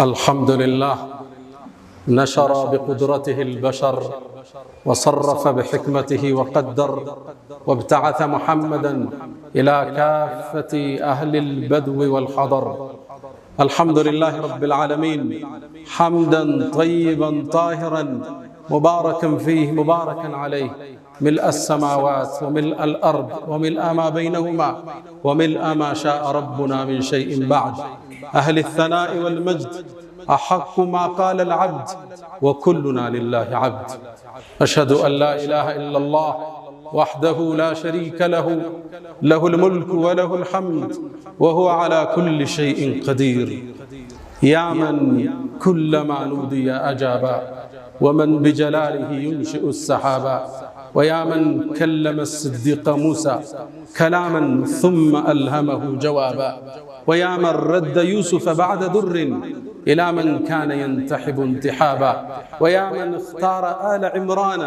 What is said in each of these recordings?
الحمد لله نشر بقدرته البشر وصرف بحكمته وقدر وابتعث محمدا إلى كافة أهل البدو والحضر. الحمد لله رب العالمين حمدا طيبا طاهرا مباركا فيه مباركا عليه، ملء السماوات وملء الأرض وملء ما بينهما وملء ما شاء ربنا من شيء بعد. أهل الثناء والمجد أحق ما قال العبد وكلنا لله عبد. أشهد أن لا إله إلا الله وحده لا شريك له، له الملك وله الحمد وهو على كل شيء قدير. يا من كلما نودي أجابا، ومن بجلاله ينشئ السحابا، ويا من كلم الصديق موسى كلاما ثم ألهمه جوابا، ويا من رد يوسف بعد در إلى من كان ينتحب انتحابا، ويا من اختار آل عمران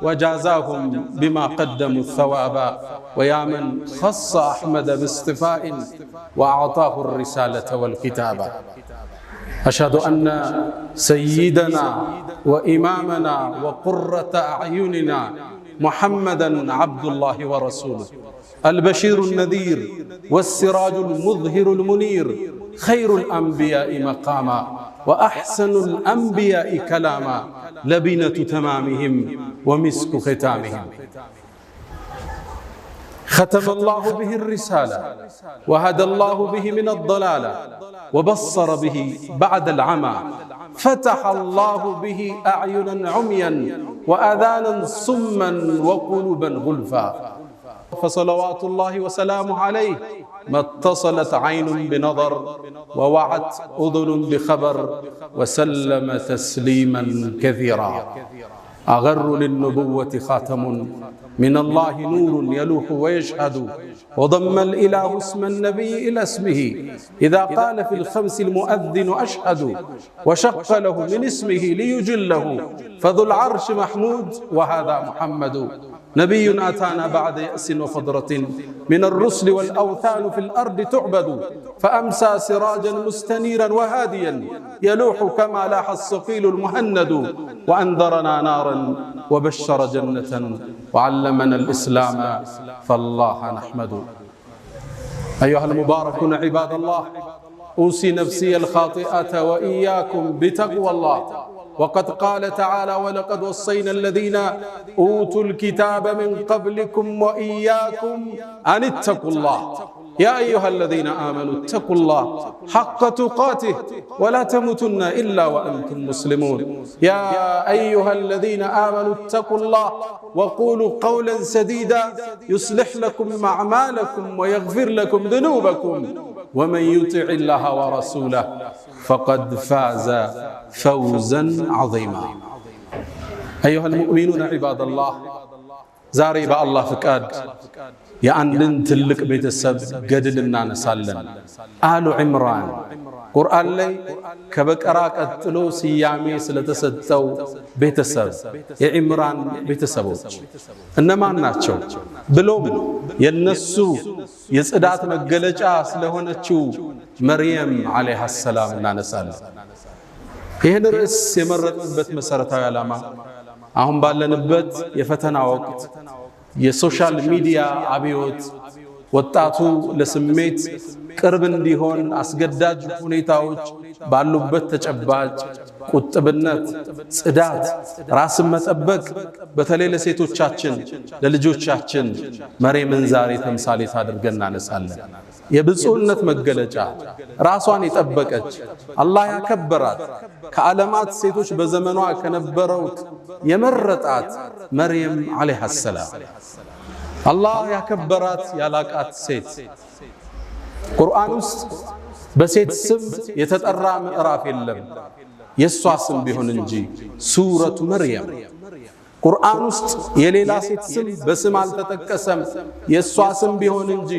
وجازاهم بما قدموا الثوابا، ويا من خص أحمد باصطفاء وأعطاه الرسالة والكتابا. أشهد أن سيدنا وإمامنا وقرة أعيننا محمدًا عبد الله ورسوله، البشير النذير والسراج المظهر المنير، خير الأنبياء مقاما وأحسن الأنبياء كلاما، لبنة تمامهم ومسك ختامهم. ختم الله به الرسالة وهدى الله به من الضلالة وبصر به بعد العمى، فتح الله به أعينا عميا وآذانا صما وقلوبا غلفا. فصلوات الله وسلامه عليه ما اتصلت عين بنظر ووعت أذن بخبر، وسلم تسليما كثيرا. أغر للنبوة خاتم من الله نور يلوح ويشهد، وضم الإله اسم النبي إلى اسمه إذا قال في الخمس المؤذن أشهد، وشق له من اسمه ليجله، فذو العرش محمود وهذا محمد. نبي أتانا بعد يأس وفضرة من الرسل والأوثان في الأرض تعبد، فأمسى سراجا مستنيرا وهاديا يلوح كما لاح الصقيل المهند، وأنذرنا نارا وبشر جنة وعلمنا الإسلام فالله نحمد. أيها المباركون عباد الله، أوصي نفسي الخاطئة وإياكم بتقوى الله. وقد قال تعالى: ولقد وصينا الذين أوتوا الكتاب من قبلكم وإياكم أن اتقوا الله. يا أيها الذين آمنوا اتقوا الله حق تقاته ولا تموتن إلا وأنتم مسلمون. يا أيها الذين آمنوا اتقوا الله وقولوا قولا سديدا يصلح لكم أعمالكم ويغفر لكم ذنوبكم، ومن يطع الله ورسوله فقد فاز فوزا عظيما. أيها المؤمنون عباد الله، زاري بأ الله فكاد የአንድን ትልቅ ቤተሰብ ገድል እናነሳለን። አሉ ዒምራን ቁርአን ላይ ከበቀራ ቀጥሎ ስያሜ ስለተሰጠው ቤተሰብ የዒምራን ቤተሰቦች እነማን ናቸው ብሎም የነሱ የጽዳት መገለጫ ስለሆነችው መርየም አለይሃ ሰላም እናነሳለን። ይህን ርዕስ የመረጥንበት መሰረታዊ ዓላማ አሁን ባለንበት የፈተና ወቅት የሶሻል ሚዲያ አብዮት ወጣቱ ለስሜት ቅርብ እንዲሆን አስገዳጅ ሁኔታዎች ባሉበት ተጨባጭ ቁጥብነት፣ ጽዳት፣ ራስን መጠበቅ በተለይ ለሴቶቻችን ለልጆቻችን መርየምን ዛሬ ተምሳሌት አድርገን እናነሳለን። የብፁዕነት መገለጫ ራሷን የጠበቀች አላህ ያከበራት ከዓለማት ሴቶች በዘመኗ ከነበረው የመረጣት መርየም አለይሃ ሰላም አላህ ያከበራት ያላቃት ሴት። ቁርአን ውስጥ በሴት ስም የተጠራ ምዕራፍ የለም የሷ ስም ቢሆን እንጂ ሱረቱ መርየም። ቁርአን ውስጥ የሌላ ሴት ስም በስም አልተጠቀሰም የሷ ስም ቢሆን እንጂ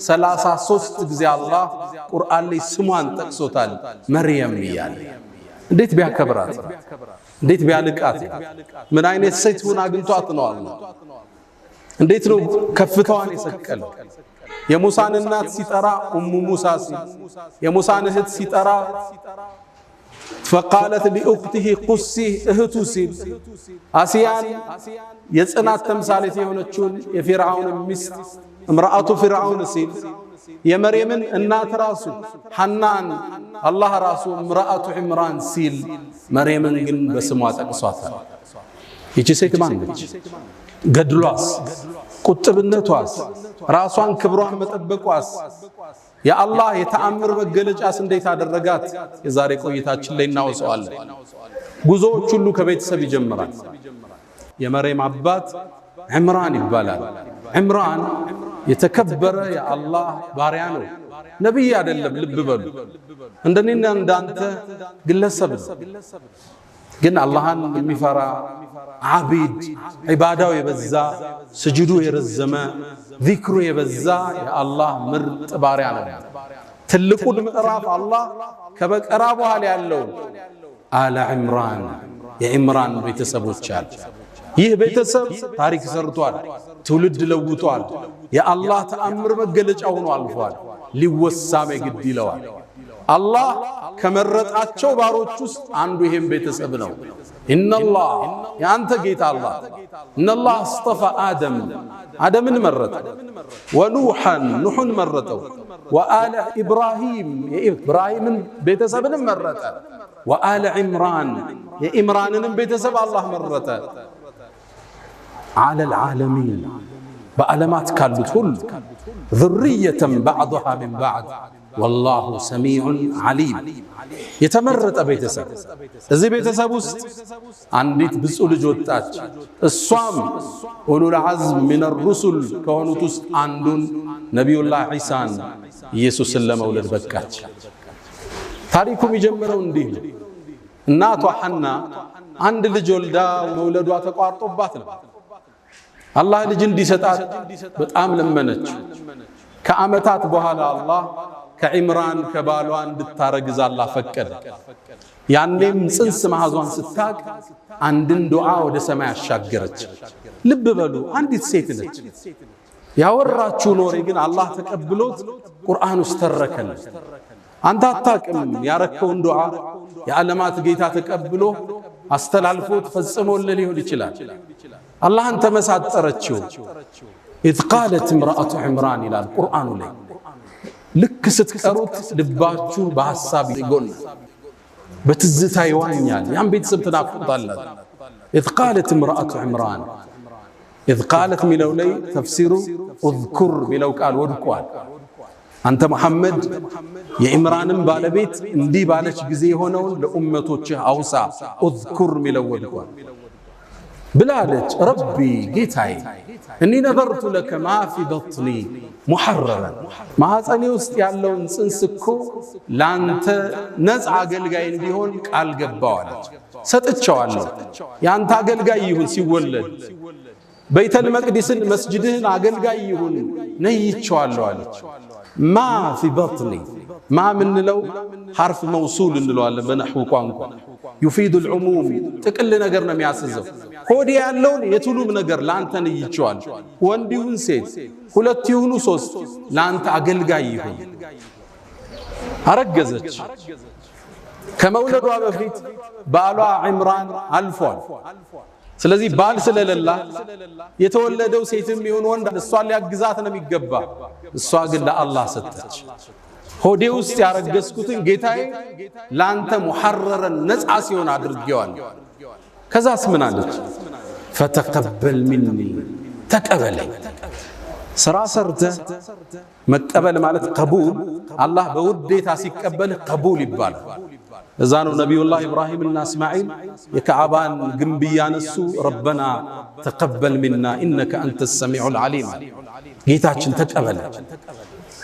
33 ጊዜ አላህ ቁርአን ላይ ስሟን ጠቅሶታል መርየም ይያል። እንዴት ቢያከብራት፣ እንዴት ቢያልቃት፣ ምን አይነት ሴት ሆና አግኝቷት ነው አላህ? እንዴት ነው ከፍታዋን የሰቀለው? የሙሳን እናት ሲጠራ ኡሙ ሙሳ ሲል፣ የሙሳን እህት ሲጠራ فقالت لأخته قصي اهتو سيل آسيان يصنات تمثالت የሆነችውን የፊርዓውን ሚስት امرأة فرعون سيل የመርየምን እናት ራሱ ሐናን አላህ ራሱ امرأة عمران ሲል መርየምን ግን በስሟ ጠቅሷታል። ይቺ ሴት ማን ነች? ገድሏስ፣ ቁጥብነቷስ፣ ራሷን ክብሯን መጠበቋስ የአላህ የተአምር መገለጫስ እንዴት አደረጋት? የዛሬ ቆይታችን ላይ እናወሳዋለን። ጉዞዎች ሁሉ ከቤተሰብ ይጀምራል። የመርየም አባት ዕምራን ይባላል። ዕምራን የተከበረ የአላህ ባሪያ ነው። ነብይ አይደለም። ልብ በሉ፣ እንደኔና እንዳንተ ግለሰብ ነው። ግን አላህን የሚፈራ ዓቢድ፣ ዒባዳው የበዛ ስጁዱ የረዘመ ዚክሩ የበዛ የአላህ ምርጥ ባሪያ ነው። ትልቁን ምዕራፍ አላህ ከበቀራ በኋላ ያለው አለ ዕምራን የዕምራን ቤተሰቦች አሉ። ይህ ቤተሰብ ታሪክ ሰርቷል፣ ትውልድ ለውጧል፣ የአላህ ተአምር መገለጫ ሆኖ አልፏል። ሊወሳም ግድ ይለዋል። አላህ ከመረጣቸው ባሮች ውስጥ አንዱ ይሄም ቤተሰብ ነው። ኢነላህ ያንተ ጌታ አላህ ኢነላህ አስጠፋ አደምን መረጠ፣ ወኑሐን ኑሕን መረጠው፣ ወአለ ኢብራሂም የኢብራሂምን ቤተሰብንም መረጠ፣ ወአለ ዕምራን የዕምራንንም ቤተሰብ አላህ መረጠ። على العالمين በዓለማት ካሉት ሁሉ ذرية بعضها من بعض والله سميع عليم የተመረጠ ቤተሰብ። እዚህ ቤተሰብ ውስጥ አንዲት ብፁዕ ልጅ ወጣች። እሷም ኡሉል ዐዝም ሚነ ሩሱል ከሆኑት ውስጥ አንዱን ነቢዩላህ ዒሳን ኢየሱስን ለመውለድ በቃች። ታሪኩ የሚጀምረው እንዲህ ነው። እናቷ ሐና አንድ ልጅ ወልዳ መውለዷ ተቋርጦባት ነው። አላህ ልጅ እንዲሰጣት በጣም ለመነች። ከዓመታት በኋላ አላህ ከዕምራን ከባሏ እንድታረግዝ አላህ ፈቀደ። ያኔም ጽንስ ማህዟን ስታቅ አንድን ዱዓ ወደ ሰማይ አሻገረች። ልብ በሉ፣ አንዲት ሴት ነች። ያወራችው ኖሬ ግን አላህ ተቀብሎት ቁርአን ውስጥ ተረከለ። አንተ አታቅም ያረከውን ዱዓ የዓለማት ጌታ ተቀብሎ አስተላልፎት ፈጽሞልህ ሊሆን ይችላል። አላህን ተመሳጠረችው። إذ قالت امرأة عمران ይላል ቁርአኑ ላይ። ልክ ስትቀሩት ልባችሁ በሐሳብ ይጎላል፣ በትዝታ ይዋኛል። ያን ቤተሰብ ትናፍቁታላችሁ። إذ قالت امرأة عمران إذ قالت ሚለው ላይ ተፍሲሩ اذكر ሚለው ቃል ወድቋል። አንተ መሐመድ የዕምራንን ባለቤት እንዲህ ባለች ጊዜ የሆነውን ለኡመቶችህ አውሳ። اذكر ሚለው ወድቋል ብላለች። ረቢ ጌታዬ እኒ ነበርቱ ለከ ማ ፊ በጥኒ ሙሐረረን ማኅፀኔ ውስጥ ያለውን ጽንስ እኮ ላንተ ነፃ አገልጋይ እንዲሆን ቃል ገባዋለች፣ ሰጥቼዋለሁ። ያንተ አገልጋይ ይሁን ሲወለድ፣ በይተል መቅዲስን መስጅድህን አገልጋይ ይሁን ነይቼዋለሁ አለች። ማ ፊ በጥኒ ማ ምንለው ሐርፍ መውሱል እንለዋለን በነሕው ቋንቋ። ዩፊዱ ልዑሙም ጥቅል ነገር ነው የሚያስዘው። ሆዴ ያለውን የቱሉም ነገር ለአንተ ነይቼዋለሁ። ወንድ ይሁን ሴት፣ ሁለት ይሁኑ ሶስት፣ ለአንተ አገልጋይ ይሁን። አረገዘች። ከመውለዷ በፊት ባሏ ዕምራን አልፏል። ስለዚህ ባል ስለሌላ የተወለደው ሴትም ይሁን ወንድ እሷን ሊያግዛት ነው የሚገባ። እሷ ግን ለአላህ ሰጠች። ሆዴ ውስጥ ያረገዝኩትን ጌታዬ ላንተ ሙሐረረን ነፃ ሲሆን አድርጌዋለሁ። ከዛስ ምን አለች? ፈተቀበል ሚኒ ተቀበለኝ። ስራ ሰርተህ መቀበል ማለት ቀቡል። አላህ በውዴታ ሲቀበል ቀቡል ይባላል። እዛ ነው ነቢዩላህ ኢብራሂምና እስማዒል የከዓባን ግንብ ያነሱ ረበና ተቀበል ሚና ኢነከ አንተ ሰሚዑል ዓሊም። ጌታችን ተቀበለ።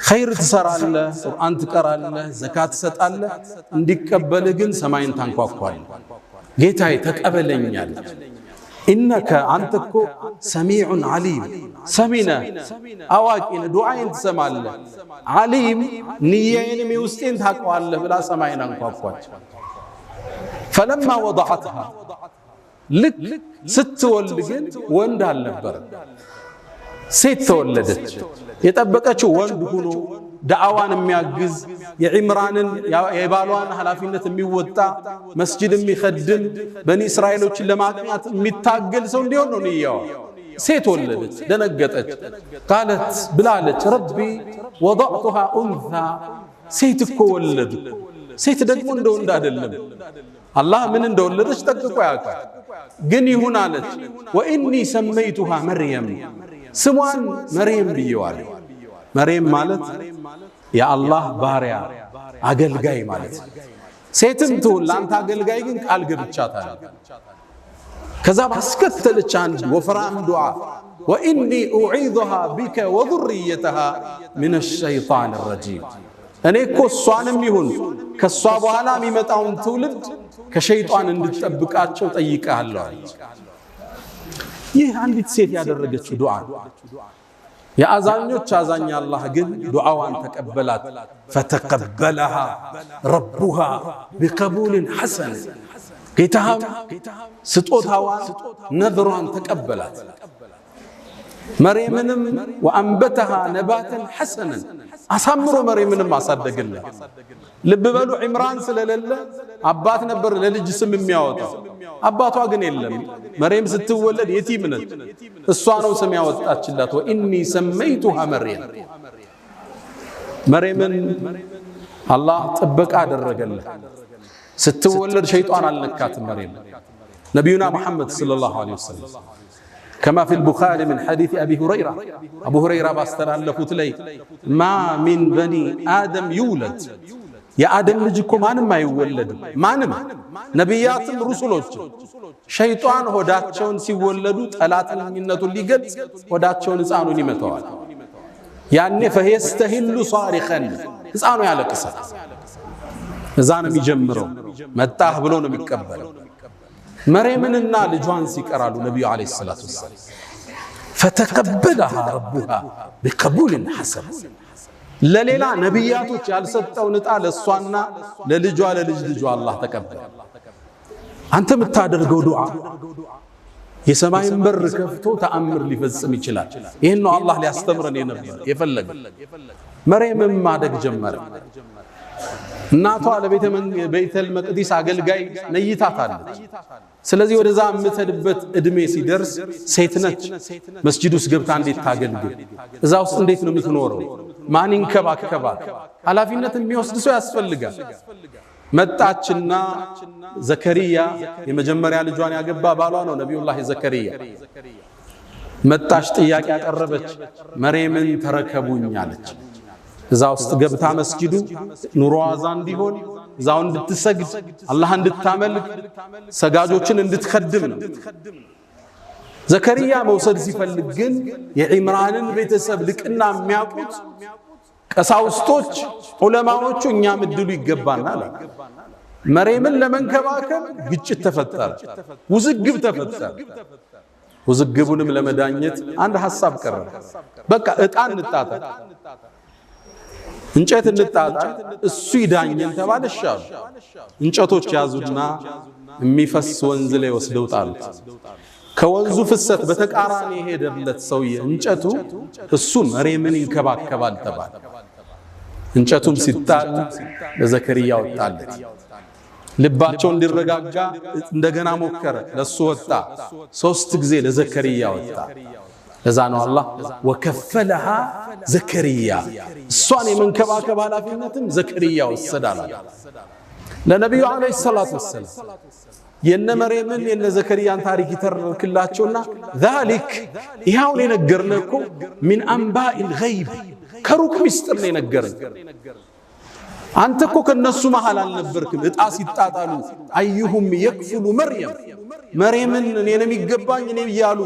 ኸይር ትሰራለህ፣ ቁርአን ትቀራለህ፣ ዘካት ትሰጣለህ፣ እንዲቀበልህ ግን ሰማይን ታንኳኳለህ። ጌታዬ ተቀበለኛል። ኢነከ አንተ እኮ ሰሚዑን ዓሊም፣ ሰሚነ አዋቂን፣ ዱዓዬን ትሰማለህ፣ ዓሊም ንያዬንም የውስጤን ታውቀዋለህ ብላ ሰማይን አንኳኳች። ፈለማ ወضዐትሃ ልክ ስትወልድ ግን ወንድ አልነበረ፣ ሴት ተወለደች። የጠበቀችው ወንድ ሆኖ ዳዕዋን የሚያግዝ የዒምራንን የባሏን ኃላፊነት የሚወጣ መስጂድ የሚኸድም በኒ እስራኤሎችን ለማቅናት የሚታገል ሰው እንዲሆን ነው ንያዋ። ሴት ወለደች፣ ደነገጠች። ቃለት ብላለች ረቢ ወضعتها انثى ሴት እኮ ወለዱ። ሴት ደግሞ እንደ ወንድ አይደለም። አላህ ምን እንደወለደች ጠቅቆ ያውቃል። ግን ይሁን አለች። ወኢኒ ሰመይቱሃ መርየም ስሟን መርየም ብየዋለሁ። መርየም ማለት የአላህ ባሪያ አገልጋይ ማለት ሴትም ትሁን ለአንተ አገልጋይ ግን ቃል ገብቻታለሁ። ከዛ ባስከተለች አንድ ወፍራም ዱዓ ወኢኒ ኡዒዙሃ ቢከ ወዙርየተሃ ሚነ ሸይጣን ረጂም እኔ እኮ እሷንም ይሁን ከሷ በኋላ የሚመጣውን ትውልድ ከሸይጣን እንድትጠብቃቸው ጠይቀሃለሁ አለች። ይህ አንዲት ሴት ያደረገችው ዱዓ የአዛኞች አዛኝ አላህ ግን ዱዓዋን ተቀበላት። ፈተቀበለሃ ረቡሃ ቢቀቡልን ሐሰን ጌታም ስጦታዋን ነዝሯን ተቀበላት። መርየምንም ወአንበተሃ ነባተን ሐሰነን አሳምሮ መርየምንም አሳደገላት። ልብ በሉ ዒምራን ስለሌለ አባት ነበር ለልጅ ስም የሚያወጣው፣ አባቷ ግን የለም። መርየም ስትወለድ የቲም ነች። እሷ ነው ስም ያወጣችላት። ወኢኒ ሰመይቱሃ መርየም መርየምን አላህ ጥበቃ አደረገላት። ስትወለድ ሸይጣን አልነካትም መርየም። ነቢዩና ሙሐመድ ሰለላሁ ዐለይሂ ወሰለም كما في البخاري من حديث أبي هريرة أبو هريرة باستلالفوت لي ما من بني آدم يولد يا آدم لجكم ما يولد مانم نبياتم رسولوች ሸይጣን ሆዳቸውን ሲወለዱ ጠላትነቱ ሊገልጽ ሆዳቸውን ሕፃኑን ይመታዋል። ያኔ فيستهل صارخا ሕፃኑ ያለቅሳል። እዛ ነው የሚጀምረው። መጣህ ብሎ ነው የሚቀበለው። መርየምንና ልጇን ሲቀራሉ ነብዩ አለይሂ ሰላቱ ወሰለም فتقبلها ربها بقبول حسن ለሌላ ነብያቶች ያልሰጠው ንጣ ለሷና ለልጇ ለልጅ ልጇ አላህ ተቀበለ። አንተ የምታደርገው ዱዓ የሰማይን በር ከፍቶ ተአምር ሊፈጽም ይችላል። ይሄን ነው አላህ ሊያስተምረን የፈለገ። መርየምም ማደግ ጀመረ። እናቷ ለቤተል መቅዲስ አገልጋይ ነይታታለች። ስለዚህ ወደዛ የምትሄድበት እድሜ ሲደርስ ሴት ነች። መስጂድ ውስጥ ገብታ እንዴት ታገልግል? እዛ ውስጥ እንዴት ነው የምትኖረው? ማን ይንከባከባት? ኃላፊነት የሚወስድ ሰው ያስፈልጋል። መጣችና ዘከሪያ የመጀመሪያ ልጇን ያገባ ባሏ ነው ነቢዩላህ ዘከሪያ። መጣች፣ ጥያቄ ያቀረበች፣ መርየምን ተረከቡኝ አለች። እዛ ውስጥ ገብታ መስጂዱ ኑሮዋ እዛ እንዲሆን እዛው እንድትሰግድ አላህ እንድታመልክ ሰጋጆችን እንድትከድም ነው። ዘከሪያ መውሰድ ሲፈልግ ግን የዒምራንን ቤተሰብ ልቅና የሚያውቁት ቀሳውስቶች ዑለማዎቹ እኛም እድሉ ይገባናል። መርየምን ለመንከባከብ ግጭት ተፈጠረ፣ ውዝግብ ተፈጠረ። ውዝግቡንም ለመዳኘት አንድ ሐሳብ ቀረበ። በቃ ዕጣ እንጣጣ፣ እንጨት እንጣጣ፣ እሱ ይዳኘን ተባለሻሉ። እንጨቶች ያዙና የሚፈስ ወንዝ ላይ ወስደው ጣሉት። ከወንዙ ፍሰት በተቃራኒ ሄደለት ሰውዬ እንጨቱ እሱ መርየምን ይንከባከባል ተባለ። እንጨቱም ሲጣል ለዘከሪያ ወጣለት። ልባቸው እንዲረጋጋ እንደገና ሞከረ፣ ለሱ ወጣ። 3 ጊዜ ለዘከሪያ ወጣ። ለዛ ነው አላህ ወከፈለሃ ዘከሪያ እሷን የመንከባከብ ኃላፊነትን ዘከሪያ ወሰዳለ። ለነብዩ አለይሂ ሰላቱ ወሰለም የነ መርየምን የነ ዘከሪያን ታሪክ ይተርክላቸውና ذلك ይሄው የነገርነው እኮ من انباء الغيب ከሩቅ ሚስጥር ነው የነገረን። አንተ እኮ ከነሱ መሃል አልነበርክም። ዕጣ ሲጣጣሉ አይሁም يكفل መርየምን እኔ ነው የሚገባኝ እኔ ይያሉ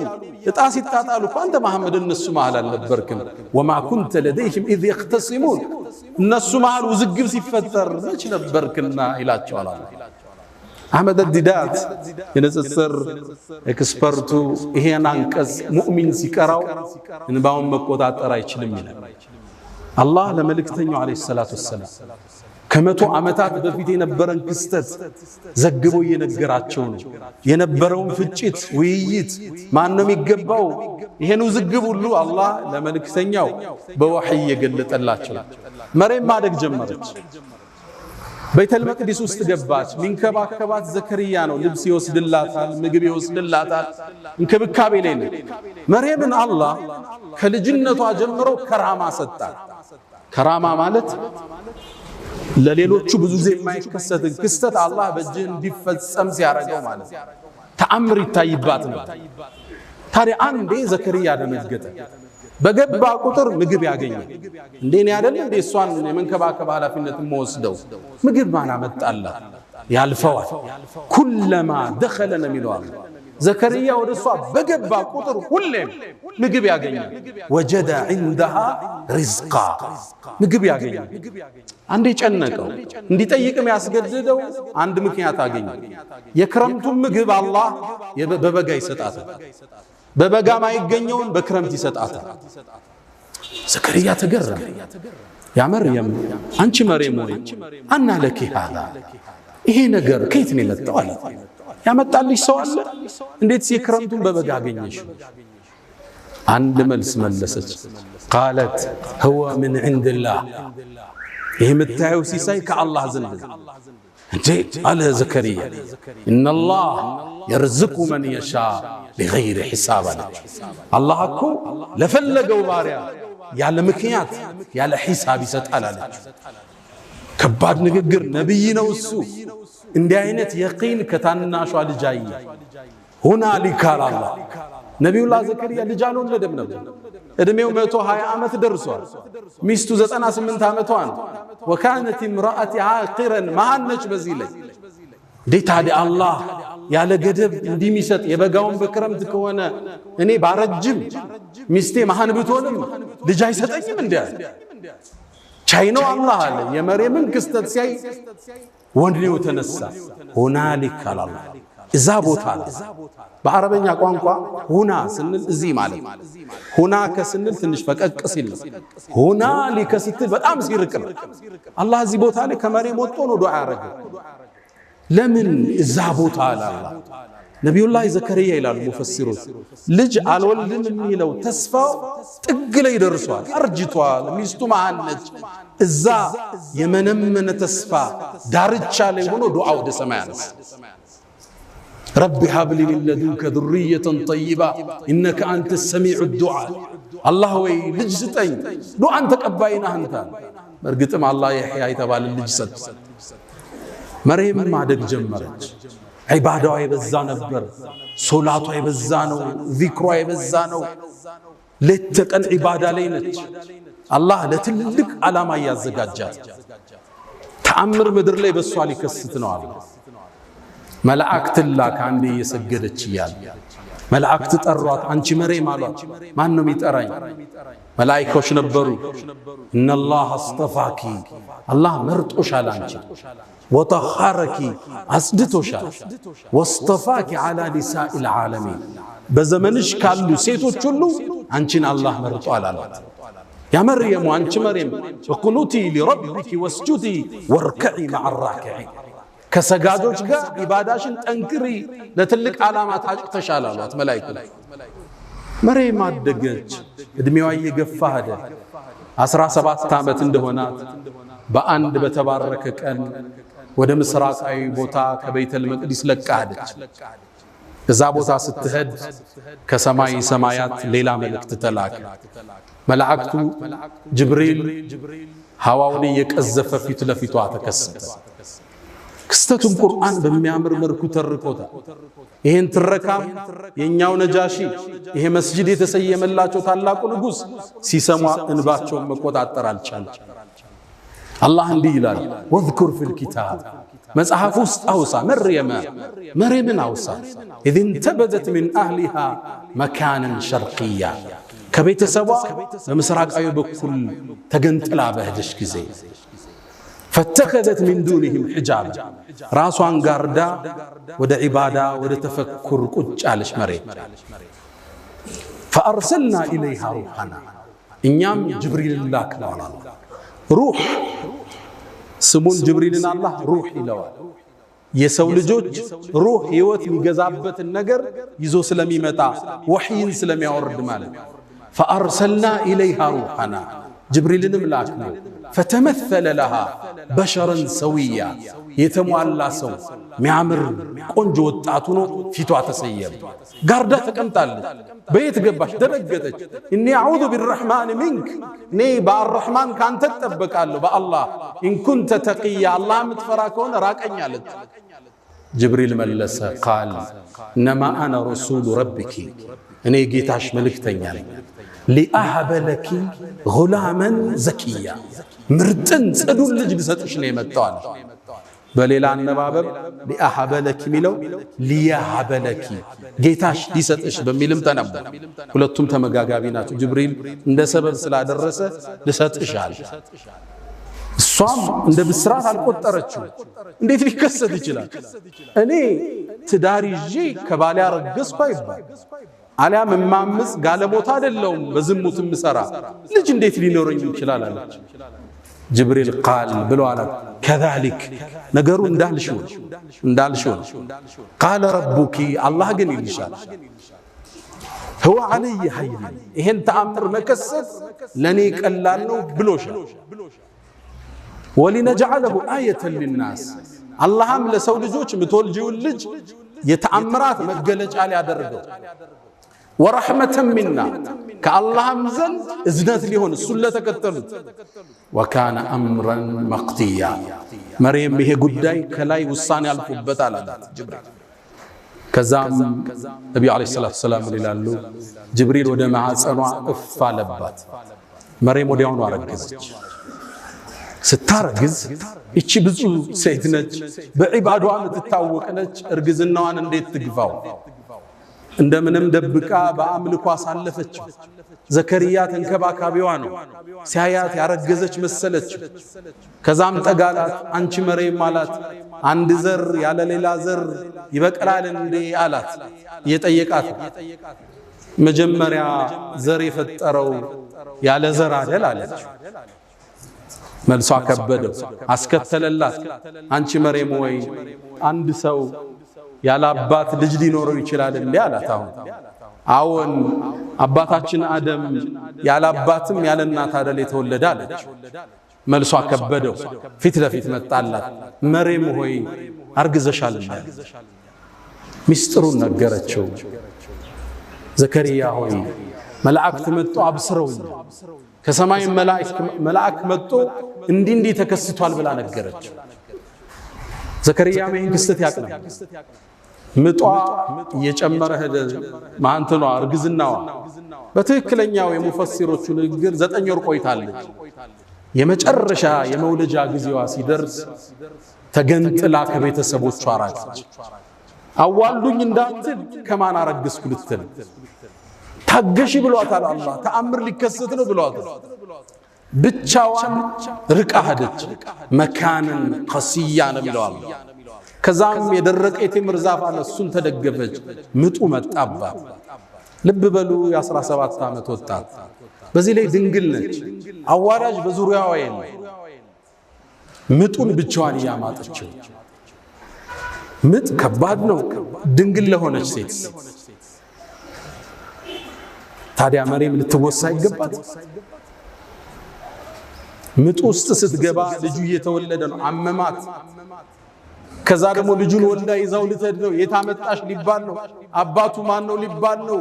ዕጣ ሲጣጣሉ አንተ መሐመድ እነሱ መሃል አልነበርክም። وما كنت لديهم اذ يختصمون እነሱ መሃል ውዝግብ ሲፈጠር መች ነበርክና ይላቸዋል። አህመድ ዲዳት የነጽጽር ኤክስፐርቱ ይሄን አንቀጽ ሙእሚን ሲቀራው እንባውን መቆጣጠር አይችልም ይላል። አላህ ለመልእክተኛው አለይሂ ሰላቱ ወሰለም ከመቶ ዓመታት በፊት የነበረን ክስተት ዘግቦ እየነገራቸው ነው። የነበረውን ፍጭት ውይይት ማን ነው የሚገባው ይሄን ውዝግብ ሁሉ አላህ ለመልእክተኛው በወህይ የገለጠላቸው። መርየም ማደግ ጀመረች። ቤተል መቅዲስ ውስጥ ገባች። ሚንከባከባት ዘከርያ ነው። ልብስ ይወስድላታል፣ ምግብ ይወስድላታል። እንክብካቤ ላይ ነው። መርየምን አላህ ከልጅነቷ ጀምሮ ከራማ ሰጣት። ከራማ ማለት ለሌሎቹ ብዙ ጊዜ የማይከሰት ክስተት አላህ በእጅህ እንዲፈጸም ሲያረጋው ማለት ተአምር ይታይባት ነው። ታዲያ አንዴ ዘከርያ ደነገጠ። በገባ ቁጥር ምግብ ያገኛል። እንዴ ነው አይደል? እንዴ እሷን የመንከባከብ ኃላፊነት ወስደው ምግብ ማን አመጣላት? ያልፈዋል። ኩለማ ደኸለ ነው የሚለው ዘከርያ ወደሷ በገባ ቁጥር ሁሌም ምግብ ያገኛል። ወጀደ ዐንደሃ ሪዝቃ ምግብ ያገኛል። አንዴ ጨነቀው። እንዲጠይቅም ያስገድደው አንድ ምክንያት አገኘ። የክረምቱን ምግብ አላህ በበጋ ይሰጣታል። በበጋ ማይገኘውን በክረምት ይሰጣታል። ዘከርያ ተገረመ። ያ መርየም አንቺ መርየም ሆይ አና ለኪ ሃዛ ይሄ ነገር ከየት ነው የመጣው አለ። ያመጣልሽ ሰው አለ? እንዴት የክረምቱን በበጋ አገኘሽ? አንድ መልስ መለሰች። ቃለት ሁወ ምን ዐንድላህ ይሄ የምታየው ሲሳይ ከአላህ ዘንድ ነው። እንዴ አለ ዘከርያ ኢነላህ የርዝቁ መን የሻ ቢገይሪ ሒሳብ አለች። አላህ እኮ ለፈለገው ባሪያ ያለ ምክንያት ያለ ሒሳብ ይሰጣል አለች። ከባድ ንግግር። ነብይ ነው እሱ። እንዲህ አይነት የቂን ከታናሿ ልጅ አየ። ሁናሊከ አላህ ነቢዩላህ ዘከርያ ልጅ አልወለደም ነበር። እድሜው 120 ዓመት ደርሷል። ሚስቱ 98 ዓመቷ ነው። ወካነት امرأتي عاقرا ማነች በዚህ ላይ ታዲያ አላህ ያለ ገደብ እንዲሚሰጥ የበጋውን በክረምት ከሆነ እኔ ባረጅም ሚስቴ መሃን ብትሆንም ልጅ አይሰጠኝም እንዴ? ቻይ ነው አላህ አለ። የመርየምን ክስተት ሲያይ ወንድኔው ተነሳ። ሁናሊከ አላህ እዛ ቦታ በአረበኛ ቋንቋ ሁና ስንል እዚህ ማለት ሁና ከስንል ትንሽ ፈቀቅ ሲል ሁናሊከ ስትል በጣም ሲርቅ ነው። አላህ እዚህ ቦታ ላይ ከመርየም ወጥቶ ነው ዱዓ ያረገው። ለምን እዛ ቦታ አለ አላህ? ነቢዩላህ ዘከርያ ይላሉ ሙፈሲሮች ልጅ አልወልድም የሚለው ተስፋው ጥግ ላይ ደርሷል። አርጅቷል። ሚስቱ መሃን ነች። እዛ የመነመነ ተስፋ ዳርቻ ላይ ሆኖ ዱዓ ወደ ሰማይ አነሳ። ረቢ ሀብሊ ሚን ለዱንከ ዙርየተን ጠይባ ኢነከ አንተ ሰሚዑ ዱዓ። አላህ ወይ ልጅ ስጠኝ፣ ዱዓን ተቀባይ ነህ አንተ። በእርግጥም አላህ የሕያ የተባለ ልጅ ሰጠ። መርየም ማደግ ጀመረች። ዒባዳዋ የበዛ ነበር። ሶላቷ የበዛ ነው። ዚክሯ የበዛ ነው። ሌት ተቀን ዒባዳ ላይ ነች። አላህ ለትልቅ ዓላማ እያዘጋጃት ተአምር ምድር ላይ በሷ ሊከስት ነው አለ። መላእክት ላክ አንዴ እየሰገደች እያለ መላእክት ጠሯት። አንቺ መርየም አሏት። ማን ነው የሚጠራኝ? መላእክቶች ነበሩ። ኢነላህ አስጠፋኪ አላህ መርጦሻል አንቺ ወጠኸረኪ አጽድቶሻል። ወስጠፋኪ ዓላ ኒሳኢል ዓለሚን በዘመንሽ ካሉ ሴቶች ሁሉ አንቺን አላህ መርጧል አሏት። ያ መርየም አንቺ መርየም ወቁኑቲ ሊረቢኪ ወስጁዲ ወርከዒ መዐ ራኪዒን ከሰጋጆች ጋር ኢባዳሽን ጠንክሪ ለትልቅ ዓላማ ታጭተሻል አሏት መላእክቱ። መርየም አደገች። እድሜዋ እየገፋ ሄደ። 17 ዓመት እንደሆናት በአንድ በተባረከ ቀን ወደ ምስራቃዊ ቦታ ከቤተል መቅዲስ ለቃ ሄደች። እዛ ቦታ ስትሄድ ከሰማይ ሰማያት ሌላ መልእክት ተላከ። መላእክቱ ጅብሪል ሐዋውን እየቀዘፈ ፊት ለፊቷ ተከሰተ። ክስተቱን ቁርአን በሚያምር መልኩ ተርኮታል። ይሄን ትረካም የኛው ነጃሺ ይሄ መስጂድ የተሰየመላቸው ታላቁ ንጉስ ሲሰማ እንባቸውን መቆጣጠር አልቻለም። አላህ እንዲህ ይላል ወዝኩር ፊል ኪታብ መጽሐፍ ውስጥ አውሳ መርየምን አውሳ ኢዝ እንተበዘት ሚን አህሊሃ መካነን ሸርቅያ ከቤተሰቧ በምስራቃዊ በኩል ተገንጥላ በሄደች ጊዜ ፈተኸዘት ሚን ዱንህም ሒጃብ ራሷን ጋርዳ ወደ ዒባዳ ወደ ተፈኩር ቁጭ አለች መርየም። ፈአርሰልና ኢለይሃ ሩሐና እኛም ጅብሪልን ላክነዋል። ሩህ ስሙን ጅብሪልን አላህ ሩህ ይለዋል። የሰው ልጆች ሩህ ህይወት የሚገዛበትን ነገር ይዞ ስለሚመጣ ወህይን ስለሚያወርድ ማለት ፈአርሰልና ኢለይሃ ሩሐና ጅብሪልንም ላክነው فتمثل لها بشرا سويا يتموالى سو ميعمر قنجو وطاتو فيتو تسيب غاردا تقمطالች بيت ገባች ደረገተች اني اعوذ بالرحمن منك ني بالرحمن كانت تطبقالو بالله ان كنت تقيا الله متفرا كون راقኛለች جبريل ملس قال انما انا رسول ربك اني ጌታሽ መልእክተኛ ነኝ لأهب لك غلاما زكيا مرتن صدول ልጅ ልሰጥሽ ነው የመጣው በሌላ አነባበብ لأهب لك ሚለው ليهب لك ጌታሽ ሊሰጥሽ በሚልም ተነበረ ሁለቱም ተመጋጋቢ ናቸው ጅብሪል እንደ ሰበብ ስላደረሰ ልሰጥሻል እሷም እንደ ብስራት አልቆጠረችው እንዴት ሊከሰት ይችላል እኔ ትዳር ይዤ ከባሌ አረገዝኩ አይባል አሊያም ማምስ ጋለሞታ አይደለም በዝሙት ምሰራ ልጅ እንዴት ሊኖርኝ ይችላል አለች ጅብሪል ቃል ብሎ አለ كذلك ነገሩ እንዳልሽው قال ربك الله ግን ይልሻል هو علي حي ይሄን ተአምር መከሰት ለኔ ቀላል ነው ብሎሻል ولنجعله آية للناس اللهم ለሰው ልጆች ምትወልጂው ልጅ የተአምራት መገለጫ ሊያደርገው ورحمة منا كاللهم زن إذنات ليهون السلة تكتلت وكان أمرا مقضيا مريم به قداي كلاي وصاني الفبت على جبريل كزام نبي عليه الصلاة والسلام لله جبريل ودمع سنوع افالبات مريم وديون ورقزج ستارقز እቺ ብዙ ሴት ነች በዒባዷ የምትታወቅ ነች እርግዝናዋን እንዴት ትግፋው እንደምንም ደብቃ በአምልኮ አሳለፈች ዘከሪያ ተንከባካቢዋ ነው ሲያያት ያረገዘች መሰለች ከዛም ጠጋላት አንቺ መርየም ማለት አንድ ዘር ያለ ሌላ ዘር ይበቀላል እንዴ አላት እየጠየቃት መጀመሪያ ዘር የፈጠረው ያለ ዘር አይደል አለች መልሷ ከበደው አስከተለላት አንቺ መርየም ወይ አንድ ሰው ያለ አባት ልጅ ሊኖረው ይችላል እንዴ አላት አሁን አባታችን አደም ያለ አባትም ያለ እናት አይደል የተወለደ አለች መልሷ ከበደው ፊት ለፊት መጣላት መርየም ሆይ አርግዘሻል ሚስጥሩን ነገረችው ዘከሪያ ሆይ መላእክት መጥቶ አብስረው ከሰማይ መላእክ መጥቶ እንዲህ ተከስቷል ብላ ነገረችው ዘከሪያ ምን ክስተት ያቀናል ምጧ እየጨመረ ሄደ ማንተኗ እርግዝናዋ በትክክለኛው የሙፈሲሮቹ ንግግር 9 ወር ቆይታለች የመጨረሻ የመውለጃ ጊዜዋ ሲደርስ ተገንጥላ ከቤተሰቦቿ ራቀች አዋሉኝ እንዳትል ከማን አረግስኩ ልትል ታገሺ ብሏታል አላህ ተአምር ሊከሰት ነው ብሏታል ብቻዋን ርቃ ሄደች መካንን ቀሲያ ነው ብለዋል ከዛም የደረቀ የቴምር ዛፍ አለ እሱን ተደገፈች ምጡ መጣባት ልብ በሉ የ17 ዓመት ወጣት በዚህ ላይ ድንግል ነች አዋራጅ በዙሪያዋ የለም ምጡን ብቻዋን ያማጠችው ምጥ ከባድ ነው ድንግል ለሆነች ሴት ታዲያ መርየም ልትወሳ ይገባት ምጥ ውስጥ ስትገባ ልጁ እየተወለደ ነው አመማት ከዛ ደግሞ ልጁን ወልዳ ይዛው ልትሄድ ነው የታመጣሽ ሊባል ነው አባቱ ማን ነው ሊባል ነው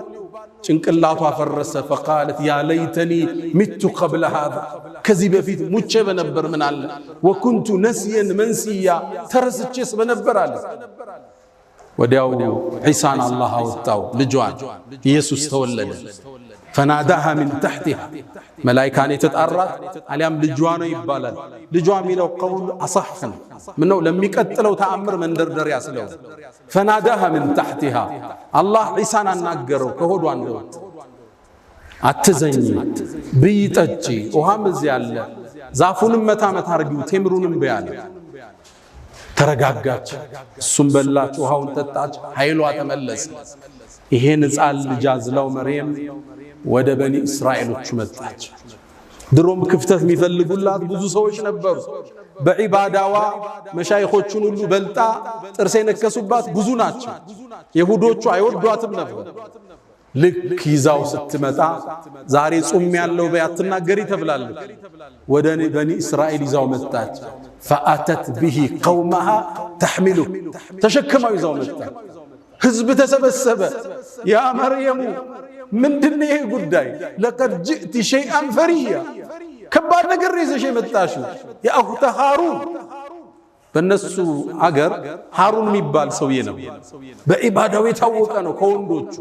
ጭንቅላቷ ፈረሰ فقالت يا ليتني مت قبل هذا ከዚህ በፊት ሙቼ በነበር ምን አለ وكنت نسيا منسيا ተረስቼስ በነበር አለ ወዲያው ዒሳን አላህ አወጣው ልጇን ኢየሱስ ተወለደ فناداها من تحتها ملائكه يتطارات عليام ልጇ ነው ይባላል ልጇ ሚለው قول اصح منو ለሚቀጥለው ተአምር መንደርደር ያስለው فناداها من تحتها الله عيسى አናገረው ከሆዷ እንደው አትዘኝ ብይጠጪ ውሃም እዚህ አለ ዛፉንም መታመት አርጊው ቴምሩንም በያለ ተረጋጋች እሱም በላች ውሃውን ጠጣች ኃይሏ ተመለሰ ይሄን ጻል ልጅ አዝላው መርየም ወደ በኒ እስራኤሎች መጣች ድሮም ክፍተት የሚፈልጉላት ብዙ ሰዎች ነበሩ በዒባዳዋ መሻይኾቹን ሁሉ በልጣ ጥርስ የነከሱባት ብዙ ናቸው ይሁዶቹ አይወዷትም ነበር ልክ ይዛው ስትመጣ ዛሬ ጾም ያለው በያትናገሪ ተብላለች ወደ በኒ እስራኤል ይዛው መጣች فأتت به قومها تحمله ተሸክማው ይዛው መጣች ህዝብ ተሰበሰበ ያ መርየም ምንድነው ይሄ ጉዳይ لقد جئت شيئا فريا ከባድ ነገር ይዘሽ መጣሽው ያ አኽተ ሃሩን በነሱ አገር ሃሩን የሚባል ሰውዬ ነው በኢባዳው የታወቀ ነው ከወንዶቹ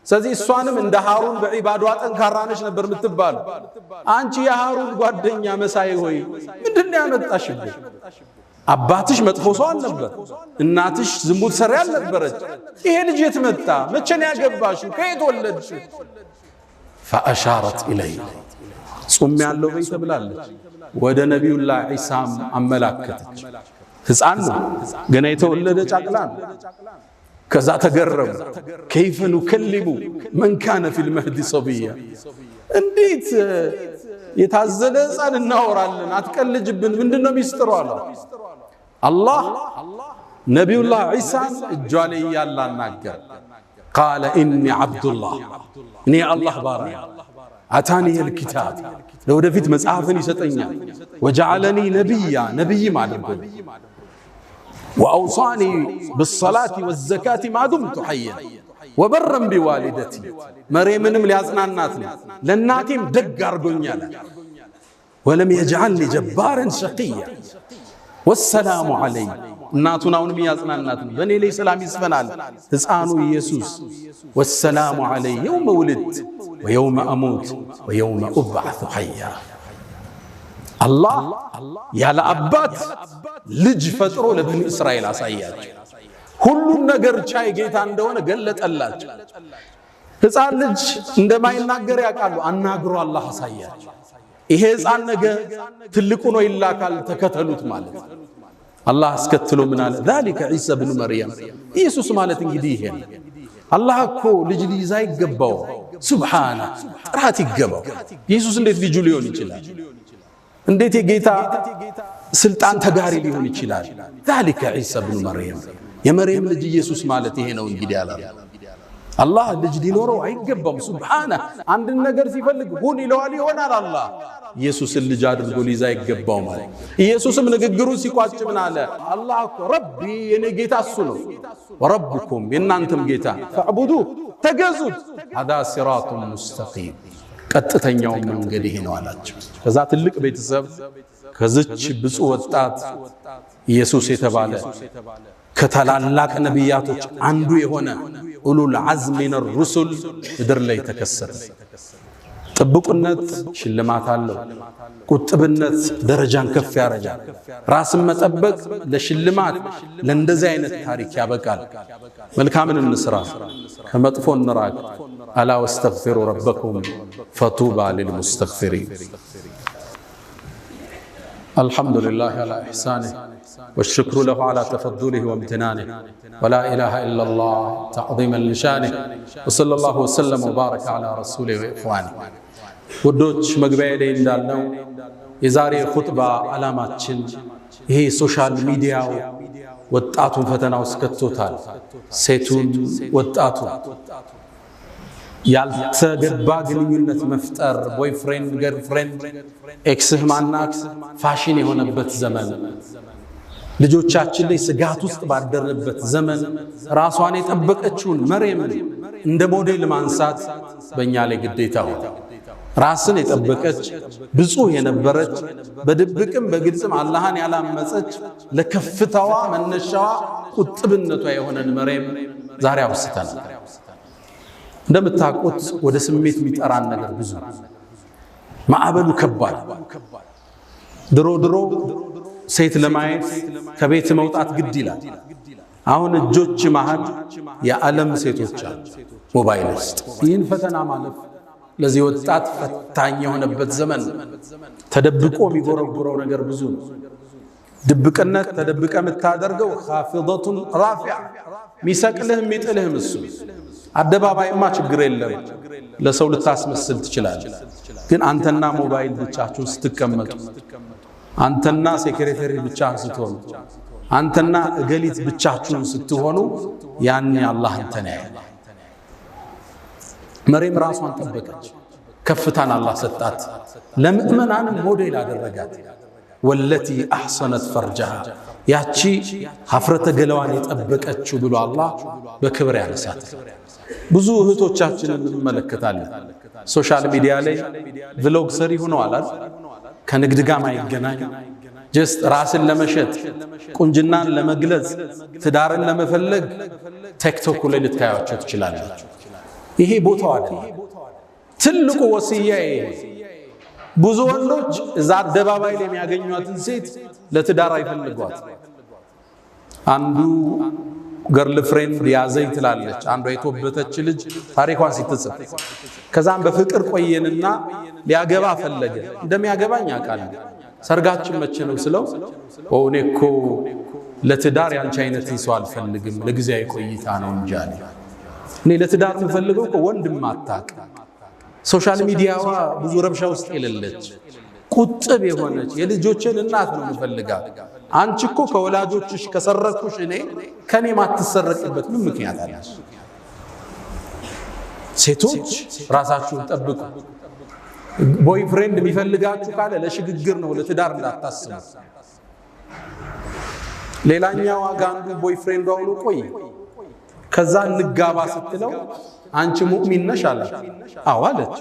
ስለዚህ እሷንም እንደ ሃሩን በኢባዳዋ ጠንካራ ነሽ ነበር የምትባል አንቺ የሃሩን ጓደኛ መሳይ ሆይ ምንድነው ያመጣሽብሽ አባትሽ መጥፎ ሰው አልነበር እናትሽ ዝሙት ሰሪ አልነበረች ይሄ ልጅ የት መጣ መቼ ነው ያገባሽው ከየት ወለድሽ فاشارت اليه ጾም ያለው በይ ተብላለች ወደ ነብዩላህ ዒሳም አመላከተች ህፃን ነው ገና የተወለደ ጫቅላ ነው ከዛ ተገረሙ كيف نكلم من كان في المهد صبيا እንዴት የታዘለ ህፃን እናወራለን አትቀልጅብን ምንድነው ሚስጥሩ አለ አላህ ነብዩላህ ዒሳን እጇን ያላናገር قال اني عبد الله اني الله بارك اتاني الكتاب ለወደፊት መጽሐፍን ይሰጠኛል وجعلني نبيا نبي ማድረግ واوصاني بالصلاه والزكاه ما دمت حيا وبرا بوالدتي مريمንም ሊያጽናናት ነው ለናቴም ደግ አርጎኛል ولم يجعلني جبارا شقيا والسلام علي እናቱን አሁንም ያጽናናት ነው በኔ ላይ ሰላም ይስፈናል ህፃኑ ኢየሱስ والسلام علي يوم ولدت ويوم اموت ويوم ابعث حيا الله ያለ አባት ልጅ ፈጥሮ ለበኒ እስራኤል አሳያቸው ሁሉን ነገር ቻይ ጌታ እንደሆነ ገለጠላቸው ህፃን ልጅ እንደማይናገር ያውቃሉ አናግሮ አላህ አሳያቸው ይሄ ህፃን ነገ ትልቁ ነው ይላካል ተከተሉት ማለት አላህ አስከትሎ ምን አለ ذلك عيسى ابن مريم ኢየሱስ ማለት እንግዲህ ይሄ ነው አላህ እኮ ልጅ ሊይዛ ይገባው ሱብሃነ ጥራት ይገባው ኢየሱስ እንዴት ልጅ ሊሆን ይችላል እንዴት የጌታ ስልጣን ተጋሪ ሊሆን ይችላል ذلك عيسى ابن مريم የመርየም ልጅ ኢየሱስ ማለት ይሄ ነው እንግዲህ አለ አላህ ልጅ ሊኖረው አይገባም ሱብሃነ አንድ ነገር ሲፈልግ ሁን ይለዋል ይሆናል አላህ ኢየሱስን ልጅ አድርጎ ሊይዛ ይገባው ማለት ኢየሱስም ንግግሩን ሲቋጭ ምን አለ አላህ እኮ ረቢ የኔ ጌታ እሱ ነው ወረብኩም የናንተም ጌታ ፈዕቡዱ ተገዙት هذا صراط مستقيم ቀጥተኛው መንገድ ይሄ ነው አላቸው ከዛ ትልቅ ቤተሰብ ከዚች ብፁዕ ወጣት ኢየሱስ የተባለ ከታላላቅ ነቢያቶች አንዱ የሆነ ኡሉል ዐዝም ሚነ الرسل ምድር ላይ ተከሰተ ጥብቁነት ሽልማት አለው ቁጥብነት ደረጃን ከፍ ያረጋል ራስን መጠበቅ ለሽልማት ለእንደዚህ አይነት ታሪክ ያበቃል መልካምን እንስራ ከመጥፎ እንራቅ አላ ወስተግፊሩ ረበኩም ፈጡባ للمستغفرين الحمد لله على إحسانه والشكر له على تفضله وامتنانه ولا إله إلا الله تعظيما لشانه وصلى الله وسلم وبارك على رسوله وإخوانه ውዶች መግቢያ ላይ እንዳልነው የዛሬ ኹጥባ ዓላማችን ይሄ ሶሻል ሚዲያው ወጣቱን ፈተና ውስጥ ከቶታል ሴቱን ወጣቱ ያልተገባ ግንኙነት መፍጠር ቦይፍሬንድ ገርልፍሬንድ ኤክስህ ማናት ፋሽን የሆነበት ዘመን ልጆቻችን ላይ ስጋት ውስጥ ባደረበት ዘመን ራሷን የጠበቀችውን መርየምን እንደ ሞዴል ማንሳት በእኛ ላይ ግዴታ ሆነ ራስን የጠበቀች ብፁዕ የነበረች በድብቅም በግልጽም አላህን ያላመፀች ለከፍታዋ መነሻዋ ቁጥብነቷ የሆነን መርየም ዛሬ አውስተናል እንደምታውቁት ወደ ስሜት የሚጠራን ነገር ብዙ ማዕበሉ ከባድ ድሮ ሴት ለማየት ከቤት መውጣት ግድ ይላል አሁን እጆች መሃል የዓለም ሴቶች አሉ ሞባይል ውስጥ ይህን ፈተና ማለፍ ለዚህ ወጣት ፈታኝ የሆነበት ዘመን ተደብቆ የሚጎረጉረው ነገር ብዙ ነው ድብቅነት ተደብቀ የምታደርገው ኻፊደቱን ራፊዓ ሚሰቅልህ ሚጥልህም እሱ አደባባይማ ችግር የለም ለሰው ልታስመስል ትችላለህ ግን አንተና ሞባይል ብቻችሁን ስትቀመጡ አንተና ሴክሬታሪ ብቻችሁን ስትሆኑ አንተና እገሊት ብቻችሁን ስትሆኑ ያኔ አላህ አንተን ያያል መርየም ራሷን ጠበቀች። ከፍታን አላህ ሰጣት። ለምእመናን ሞዴል አደረጋት። ወለቲ አሕሰነት ፈርጀሃ ያቺ ሀፍረተ ገላዋን የጠበቀችው ብሎ አላህ በክብር ያነሳት። ብዙ እህቶቻችንን እንመለከታለን ሶሻል ሚዲያ ላይ ቭሎግ ሰሪ ሆነዋል። ከንግድ ጋር ማይገናኝ ጀስት ራስን ለመሸጥ ቁንጅናን ለመግለጽ ትዳርን ለመፈለግ ቲክቶክ ላይ ልታያቸው ትችላላችሁ። ይሄ ቦታው አይደለም። ትልቁ ወሲያ ይሄ ብዙ ወንዶች እዛ አደባባይ ላይ የሚያገኙትን ሴት ለትዳር አይፈልጓት። አንዱ ገርል ፍሬንድ ያዘኝ ትላለች። አንዷ የተወበተች ልጅ ታሪኳን ሲትጽፍ ከዛም በፍቅር ቆየንና ሊያገባ ፈለገ። እንደሚያገባኝ አውቃለሁ። ሰርጋችን መቼ ነው ስለው እኔ እኮ ለትዳር ያንቺ አይነትን ሰው አልፈልግም ለጊዜያዊ ቆይታ ነው እንጂ አለ። እኔ ለትዳር የምፈልገው እኮ ወንድም አታውቅ ሶሻል ሚዲያዋ ብዙ ረብሻ ውስጥ የሌለች ቁጥብ የሆነች የልጆችን እናት ነው የምፈልጋት። አንቺ እኮ ከወላጆችሽ ከሰረኩሽ እኔ ከኔ ማትሰረቅበት ምን ምክንያት አለ? ሴቶች ራሳችሁን ጠብቁ። ቦይ ፍሬንድ የሚፈልጋችሁ ካለ ለሽግግር ነው ለትዳር እንዳታስቡ። ሌላኛው አንዱ ቦይ ፍሬንድ አውሎ ቆይ ከዛ እንጋባ ስትለው አንቺ ሙእሚን ነሽ አላት። አዎ አለች።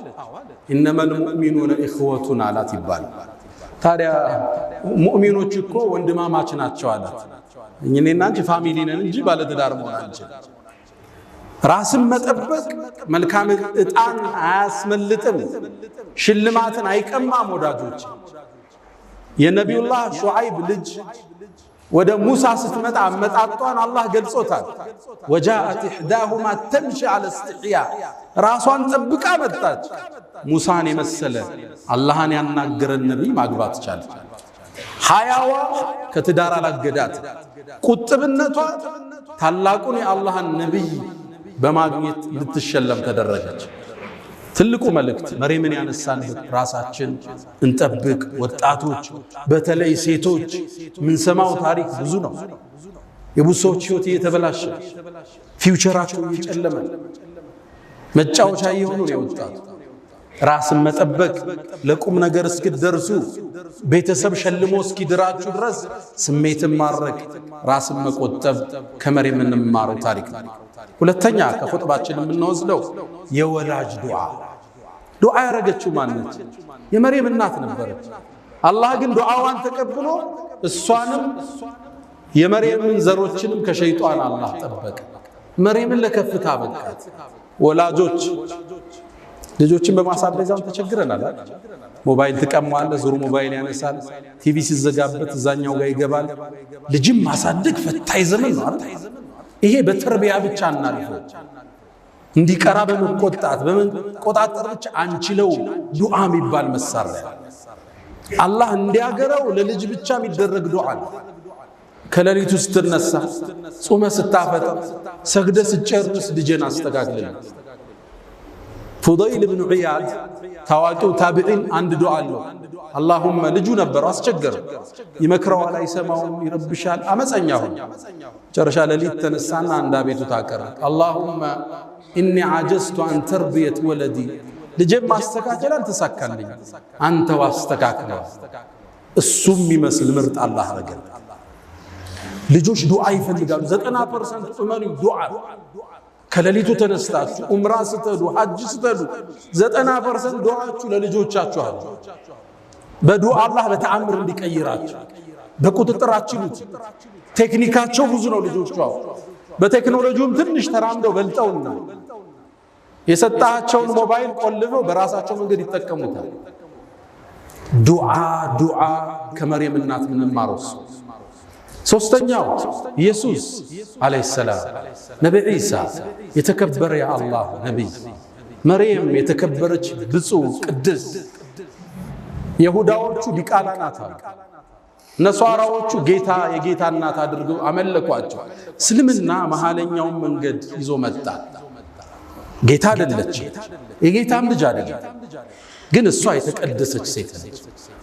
ኢነመል ሙእሚኑነ ኢኽወቱን አላት ይባላል። ታዲያ ሙእሚኖች እኮ ወንድማማች ናቸው አላት። እኔና አንቺ ፋሚሊ ነን እንጂ ባለ ትዳር መሆን አንችልም። ራስን መጠበቅ መልካም ዕጣን አያስመልጥም፣ ሽልማትን አይቀማም። ወዳጆች የነቢዩላህ ሹዓይብ ልጅ ወደ ሙሳ ስትመጣ አመጣጧን አላህ ገልጾታል። ወጃአት ኢሕዳሁማ ተምሺ ዐለ እስትሕያ ራሷን ጠብቃ መጣች። ሙሳን የመሰለ አላህን ያናገረን ነቢይ ማግባት ቻለች። ሐያዋ ከትዳር አላገዳት። ቁጥብነቷ ታላቁን የአላህን ነቢይ በማግኘት ልትሸለም ተደረገች። ትልቁ መልእክት መርየምን ያነሳንበት ራሳችን እንጠብቅ። ወጣቶች በተለይ ሴቶች ምንሰማው ታሪክ ብዙ ነው። የብዙ ሰዎች ህይወት እየተበላሸ ፊውቸራቸው እየጨለመ መጫወቻ እየሆኑ ነው የወጣቱ። ራስን መጠበቅ ለቁም ነገር እስኪደርሱ ቤተሰብ ሸልሞ እስኪድራችሁ ድረስ ስሜትን ማረክ፣ ራስን መቆጠብ ከመርየም የምንማረው ታሪክ ነው። ሁለተኛ ከኹጥባችን የምንወስደው የወላጅ ዱዓ ያረገችው ማነች? የመርየም እናት ነበረች። አላህ ግን ዱዓዋን ተቀብሎ እሷንም የመርየምን ዘሮችንም ከሸይጣን አላህ ጠበቀ። መርየምን ለከፍታ በቃት። ወላጆች ልጆችን በማሳደጋው ተቸግረናል። ሞባይል ተቀማዋለ፣ ዙሩ ሞባይል ያነሳል፣ ቲቪ ሲዘጋበት እዛኛው ጋር ይገባል። ልጅም ማሳደግ ፈታኝ ዘመን ነው አይደል? ይሄ በተርቢያ ብቻ እናልፈው እንዲቀራ በመቆጣጠር ብቻ አንችለው። ዱዓ የሚባል መሳሪያ አላህ እንዲያገረው ለልጅ ብቻ የሚደረግ ዱዓ ነው። ከሌሊቱ ስትነሳ፣ ጾመ ስታፈጥር፣ ሰግደ ስትጨርስ ልጅን አስተካክልልኝ። ፉደይል ብን ዒያድ ታዋቂው ታቢዒን አንድ ዱዓ አለው። አላሁመ ልጁ ነበር አስቸገረ፣ ይመክረዋል፣ አይሰማውም፣ ይረብሻል፣ አመፀኛ ሆነ። ጨረሻ ሌሊት ተነሳና አንድ አቤቱታ አቀረበ። አላሁመ ኢኒ ዓጀዝቱ አን ተርቢየት ወለዲ፣ ልጄን ማስተካከል አልተሳካልኝ፣ አንተው አስተካክለው። እሱም ይመስል ምርጥ አላህ አረገ። ልጆች ዱዓ ይፈልጋሉ። 90% እመኑ ዱዓ። ከሌሊቱ ተነስታችሁ ዑምራ ስትሄዱ ሐጅ ስትሄዱ 90% ዱዓችሁ ለልጆቻችሁ አሉ። በዱዓ አላህ በተአምር እንዲቀይራችሁ በቁጥጥራችሁ። ቴክኒካቸው ብዙ ነው ልጆቹ። በቴክኖሎጂውም ትንሽ ተራምደው በልጠውና የሰጣቸውን ሞባይል ቆልፈው በራሳቸው መንገድ ይጠቀሙታል። ዱዓ ከመርየም እናት ምንማረው። ሶስተኛው ኢየሱስ አለይሂ ሰላም፣ ነብይ ኢሳ የተከበረ የአላህ ነብይ፣ መርየም የተከበረች ብፁዕ ቅድስት። የሁዳዎቹ ዲቃላ ናት፣ ነሷራዎቹ ጌታ የጌታ እናት አድርገው አመለኳቸው። እስልምና መሐለኛውን መንገድ ይዞ መጣ። ጌታ አይደለች፣ የጌታም ልጅ አይደለም፣ ግን እሷ የተቀደሰች ሴት ነች።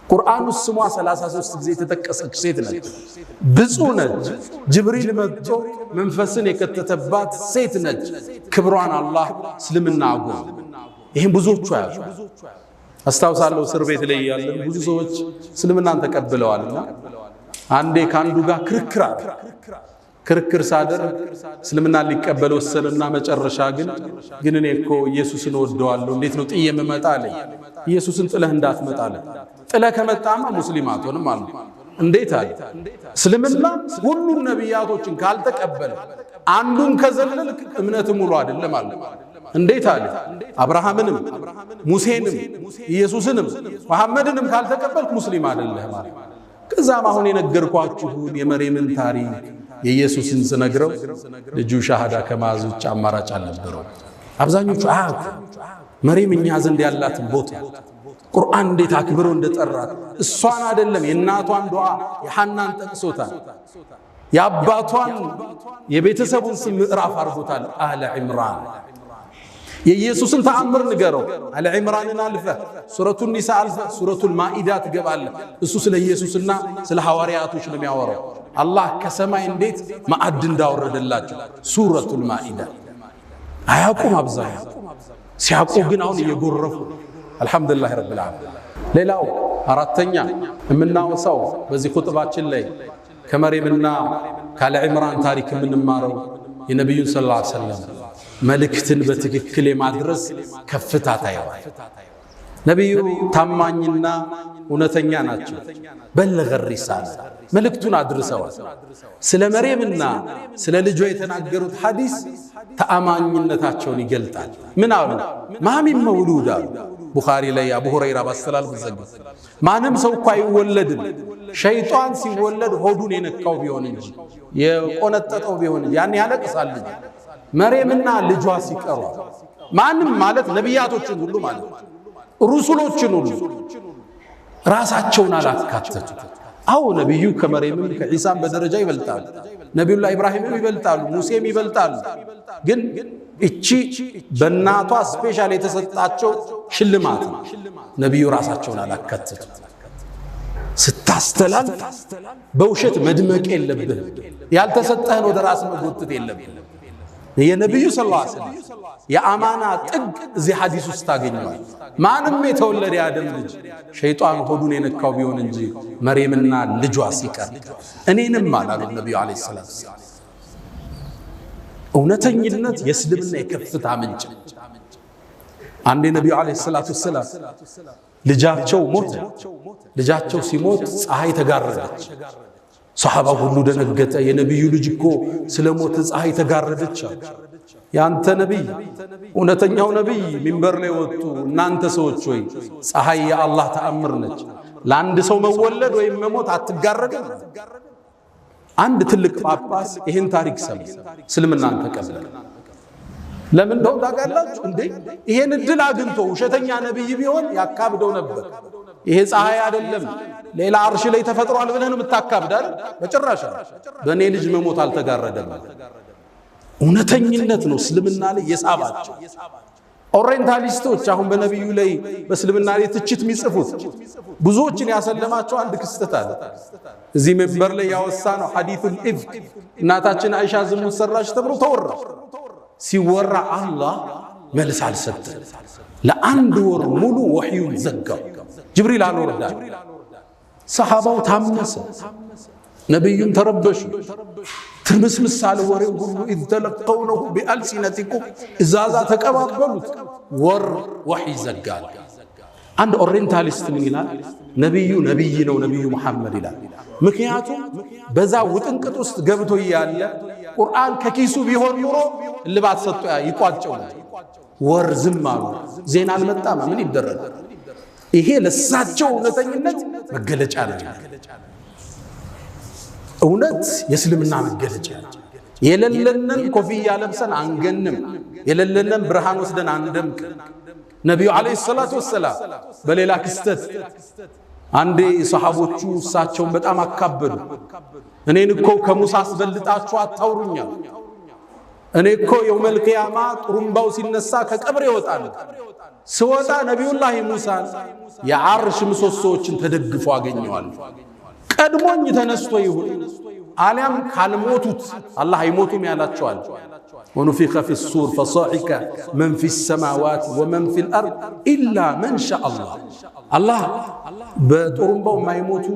ቁርአን ውስጥ ስሟ 33 ጊዜ የተጠቀሰች ሴት ነች። ብፁዕ ነች። ጅብሪል መጥቶ መንፈስን የከተተባት ሴት ነች። ክብሯን አላህ እስልምና አጎ ይሄን ብዙዎቹ ያዙ። አስታውሳለሁ እስር ቤት ላይ ያለን ብዙ ሰዎች እስልምናን ተቀብለዋልና አንዴ ካንዱ ጋር ክርክር ሳደርግ እስልምና ሊቀበል ወሰነና መጨረሻ ግን እኔ እኮ ኢየሱስን ወደዋለሁ እንዴት ነው ጥዬ የምመጣ አለኝ። ኢየሱስን ጥለህ እንዳትመጣ አለ። ጥለህ ከመጣማ ሙስሊም አትሆንም አለ። እንዴት አለ? እስልምና ሁሉም ነቢያቶችን ካልተቀበለ አንዱን ከዘለልክ እምነት ሙሉ አይደለም አለ። እንዴት አለ? አብርሃምንም ሙሴንም ኢየሱስንም መሐመድንም ካልተቀበልክ ሙስሊም አይደለህም አለ። ከዛም አሁን የነገርኳችሁን የመርየምን ታሪክ የኢየሱስን ስነግረው ልጁ ሻሃዳ ከማዝ ውጭ አማራጭ አልነበረው። አብዛኞቹ አያውቁ መርየም እኛ ዘንድ ያላትን ቦታ ቁርአን እንዴት አክብሮ እንደጠራት እሷን አይደለም የእናቷን ዱዓ የሐናን ጠቅሶታል። የአባቷን የቤተሰቡን ስም ምዕራፍ አርጎታል። አለ ዒምራን የኢየሱስን ተአምር ንገረው። አለ ዒምራንን አልፈ ሱረቱን ኒሳ አልፈ ሱረቱል ማኢዳ ትገባለህ። እሱ ስለ ኢየሱስና ስለ ሐዋርያቶች ነው የሚያወራው። አላህ ከሰማይ እንዴት ማዕድ እንዳወረደላቸው ሱረቱል ማኢዳ አያውቁም አብዛኛው። ሲያውቁ ግን አሁን እየጎረፉ አልሐምዱሊላህ ረብል ዓለሚን። ሌላው አራተኛ የምናወሳው በዚህ ኹጥባችን ላይ ከመርየምና ካለ ዒምራን ታሪክ የምንማረው የነቢዩን ሰለላሁ ዐለይሂ ወሰለም መልእክትን በትክክል የማድረስ ከፍታ ታየዋል። ነቢዩ ታማኝና እውነተኛ ናቸው። በለገ ሪሳላ መልእክቱን አድርሰዋል። ስለ መርየምና ስለ ልጇ የተናገሩት ሐዲስ ተአማኝነታቸውን ይገልጣል። ምን አሉ? ማሚን መውሉድ አሉ። ቡኻሪ ላይ አቡ ሁረይራ ባስተላልፍ ዘገቡ። ማንም ሰው እኮ አይወለድም ሸይጣን ሲወለድ ሆዱን የነካው ቢሆን እንጂ የቆነጠጠው ቢሆን እንጂ ያን ያለቅሳል። መርየምና ልጇ ሲቀሩ ማንም ማለት ነቢያቶችን ሁሉ ማለት ሩሱሎችን ሁሉ ራሳቸውን አላካተቱ። አዎ ነቢዩ ከመርየምም ከዒሳም በደረጃ ይበልጣሉ። ነቢዩላህ ኢብራሂምም ይበልጣሉ፣ ሙሴም ይበልጣሉ። ግን እቺ በእናቷ ስፔሻል የተሰጣቸው ሽልማት ነው። ነቢዩ ራሳቸውን አላካተቱ። ስታስተላል በውሸት መድመቅ የለብህም። ያልተሰጠህን ወደ ራስ መጎተት የለብህም። የነቢዩ ሰለላሁ ዐለይሂ ወሰለም የአማና ጥግ እዚህ ሐዲስ ውስጥ ታገኘዋል። ማንም የተወለደ የአደም ልጅ ሸይጣን ሆዱን የነካው ቢሆን እንጂ መርየምና ልጇ ሲቀር እኔንም አላሉ ነቢዩ ዐለይሂ ሰላም። እውነተኝነት የእስልምና የከፍታ ምንጭ። አንዴ ነቢዩ ዐለይሂ ሰላቱ ወሰላም ልጃቸው ሞተ። ልጃቸው ሲሞት ፀሐይ ተጋረደች። ሰሃባ ሁሉ ደነገጠ። የነቢዩ ልጅ እኮ ስለ ሞት ፀሐይ ተጋረደች። ያንተ ነቢይ እውነተኛው ነቢይ ሚንበር ላይ ወጡ። እናንተ ሰዎች ወይ ፀሐይ የአላህ ተአምር ነች፣ ለአንድ ሰው መወለድ ወይም መሞት አትጋረድም። አንድ ትልቅ ጳጳስ ይህን ታሪክ ሰማ፣ እስልምናን ተቀበለ። ለምን እንደው ታውቃላችሁ እንዴ? ይሄን እድል አግኝቶ ውሸተኛ ነቢይ ቢሆን ያካብደው ነበር። ይሄ ፀሐይ አይደለም ሌላ አርሽ ላይ ተፈጥሯል ብለህ ነው የምታካብዳል? በጭራሽ በእኔ ልጅ መሞት አልተጋረደም። እውነተኝነት ነው እስልምና ላይ የሳባቸው። ኦሪየንታሊስቶች አሁን በነቢዩ ላይ በእስልምና ላይ ትችት የሚጽፉት ብዙዎችን ያሰለማቸው አንድ ክስተት አለ። እዚህ መንበር ላይ ያወሳ ነው ሐዲሱል ኢፍክ። እናታችን አይሻ ዝሙት ሰራች ተብሎ ተወራ። ሲወራ አላህ መልስ አልሰጠም። ለአንድ ወር ሙሉ ወህዩን ዘጋው። ጅብሪል አልወረዳም። ሰሃባው ታመሰ፣ ነቢዩን ተረበሹ። ትርምስምስ አለ ወሬው ሁሉ። ኢዝ ተለቀውነሁ ቢአልሲነቲኩም እዛዛ ተቀባበሉት። ወር ወህይ ዘጋል። አንድ ኦሪየንታሊስት ምን ይላል? ነቢዩ ነቢይ ነው ነቢዩ መሐመድ ይላል። ምክንያቱም በዛ ውጥንቅጥ ውስጥ ገብቶ እያለ ቁርአን ከኪሱ ቢሆን ኑሮ እልባት ሰጥቶ ይቋጨው። ወር ዝም አሉ። ዜና አልመጣም። ምን ይደረጋል? ይሄ ለሳቸው እውነተኝነት መገለጫ ነው። እውነት የእስልምና መገለጫ ነው። የሌለንን ኮፍያ ለብሰን አንገንም፣ የሌለንን ብርሃን ወስደን አንደምቅ። ነቢዩ ዐለይሂ ሰላቱ ወሰላም በሌላ ክስተት አንዴ ሰሃቦቹ እሳቸውን በጣም አካበዱ። እኔን እኮ ከሙሳ አስበልጣችሁ አታውሩኛል። እኔ እኮ የውመል ቂያማ ጥሩምባው ሲነሳ ከቀብር ይወጣል። ስወጣ ነቢዩላህ ሙሳን የዓርሽ ምሰሶዎችን ተደግፎ አገኘዋል። ቀድሞኝ ተነስቶ ይሁን አልያም ካልሞቱት አላህ አይሞቱም ያላቸዋል። ወኑፊኸ ፊሱር ፈሰዒቀ መን ፊሰማዋት ወመን ፊልአርድ ኢላ መን ሻአ አላህ። አላህ በጦርምባው የማይሞቱ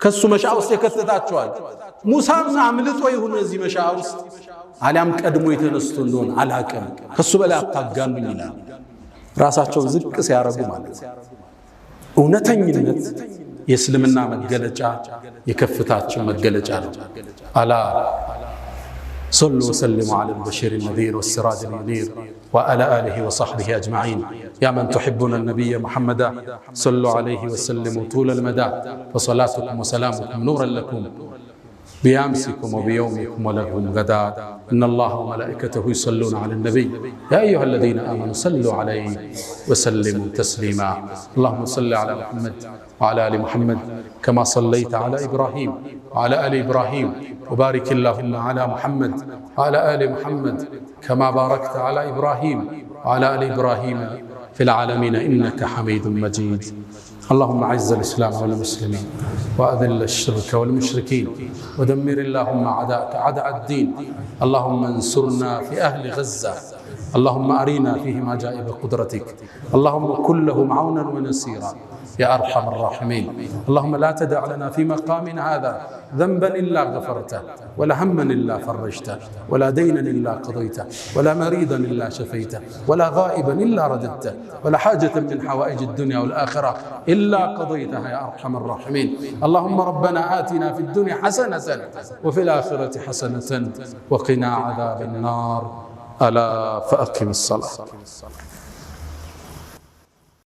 ከሱ መሻ ውስጥ የከተታቸዋል። ሙሳም አምልጦ ይሁን እዚህ መሻ ውስጥ አልያም ቀድሞ የተነስቶ እንደሆነ አላቀም፣ ከሱ በላይ አታጋኑኝ ይላል። ራሳቸው ዝቅ ሲያረጉ ማለት እውነተኝነት የእስልምና መገለጫ የከፍታቸው መገለጫ ነው። አላ ሰሉ ወሰልሙ ዐላ አልበሺር ነዚር ወሲራጅ ሙኒር ወዐላ አሊሂ ወሰሕቢሂ አጅመዒን ያ መን ቱሒቡነ ነቢየ ሙሐመዳ ሰሉ ዐለይሂ ወሰልሙ ጡለ ልመዳ ፈሰላቱኩም ወሰላሙኩም ኑረን ለኩም بأمسكم وبيومكم ولهم غدا إن الله وملائكته يصلون على النبي يا أيها الذين آمنوا صلوا عليه وسلموا تسليما اللهم صل على محمد وعلى آل محمد كما صليت على إبراهيم وعلى آل إبراهيم وبارك اللهم على محمد وعلى آل محمد كما باركت على إبراهيم وعلى آل إبراهيم في العالمين إنك حميد مجيد اللهم أعز الإسلام والمسلمين وأذل الشرك والمشركين ودمر اللهم أعداءك أعداء الدين اللهم انصرنا في أهل غزة اللهم أرنا فيهم عجائب قدرتك اللهم كن لهم عونا ونصيرا يا أرحم الراحمين اللهم لا تدع لنا في مقامنا هذا ذنبا إلا غفرته ولا هما إلا فرجته ولا دينا إلا قضيته ولا مريضا إلا شفيته ولا غائبا إلا رددته ولا حاجة من حوائج الدنيا والآخرة إلا قضيتها يا أرحم الراحمين اللهم ربنا آتنا في الدنيا حسنة وفي الآخرة حسنة وقنا عذاب النار ألا فأقم الصلاة.